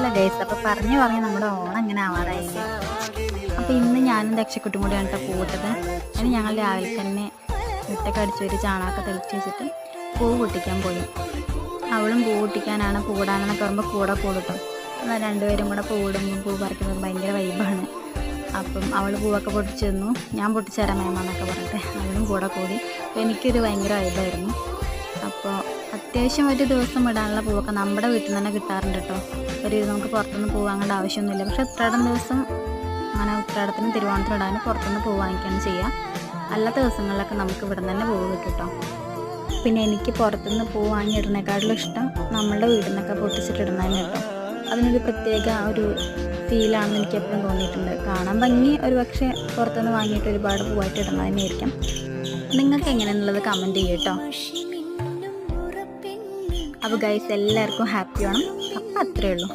ഓണാണല്ലോ guys. അപ്പോൾ പറഞ്ഞു നമ്മുടെ ഓണം ഇങ്ങനെ ആവാറായില്ലേ. അപ്പോൾ ഇന്ന് ഞാനും ദക്ഷക്കുട്ടും കൂടിയാണ് കേട്ടോ പൂവിട്ടത്. അതിന് ഞങ്ങൾ രാവിലെ തന്നെ മുട്ടൊക്കെ അടിച്ച് ഒരു ചാണകമൊക്കെ തെളിച്ച് വെച്ചിട്ട് പൂ പൊട്ടിക്കാൻ പോയി. അവളും പൂ പൊട്ടിക്കാനാണ്, പൂടാനെന്നൊക്കെ പറയുമ്പോൾ കൂടെ പൂടിട്ടും. എന്നാൽ രണ്ടുപേരും കൂടെ പൂടുമ്പോൾ പൂ പറിക്കുന്നത് ഭയങ്കര വൈബാണ്. അപ്പം അവൾ പൂവൊക്കെ പൊട്ടിച്ചു തന്നു. ഞാൻ പൊട്ടിച്ചു തരാം മേമെന്നൊക്കെ പറഞ്ഞിട്ട് അവളും കൂടെ കൂടി. അപ്പോൾ എനിക്കൊരു ഭയങ്കര വൈബായിരുന്നു. അപ്പോൾ അത്യാവശ്യം ഒരു ദിവസം ഇടാനുള്ള പൂവൊക്കെ നമ്മുടെ വീട്ടിൽ നിന്ന് തന്നെ കിട്ടാറുണ്ട് കേട്ടോ. നമുക്ക് പുറത്തുനിന്ന് പൂ വാങ്ങേണ്ട ആവശ്യമൊന്നുമില്ല. പക്ഷേ ഉത്രാടം ദിവസം അങ്ങനെ ഉത്രാടത്തിനും തിരുവോണത്തിനും ഇടാനും പുറത്തുനിന്ന് പൂ വാങ്ങിക്കുകയാണ് ചെയ്യുക. അല്ലാത്ത ദിവസങ്ങളിലൊക്കെ നമുക്ക് ഇവിടെ നിന്ന് തന്നെ പൂവ് കിട്ടും കേട്ടോ. പിന്നെ എനിക്ക് പുറത്തുനിന്ന് പൂ വാങ്ങിയിടുന്നേക്കാളും ഇഷ്ടം നമ്മളുടെ വീട്ടിൽ നിന്നൊക്കെ പൊട്ടിച്ചിട്ടിടുന്നതന്നെ കേട്ടോ. അതിനൊരു പ്രത്യേക ഒരു ഫീലാണെന്ന് എനിക്ക് എപ്പോഴും തോന്നിയിട്ടുണ്ട്. കാണാൻ ഭംഗി ഒരു പക്ഷേ പുറത്തുനിന്ന് വാങ്ങിയിട്ട് ഒരുപാട് പൂവായിട്ട് ഇടുന്നത് തന്നെയായിരിക്കും. നിങ്ങൾക്ക് എങ്ങനെയാണെന്നുള്ളത് കമൻറ്റ് ചെയ്യും കേട്ടോ. അപ്പോൾ ഗൈസ് എല്ലാവർക്കും ഹാപ്പി ഓണം. അപ്പോൾ അത്രയേ ഉള്ളൂ.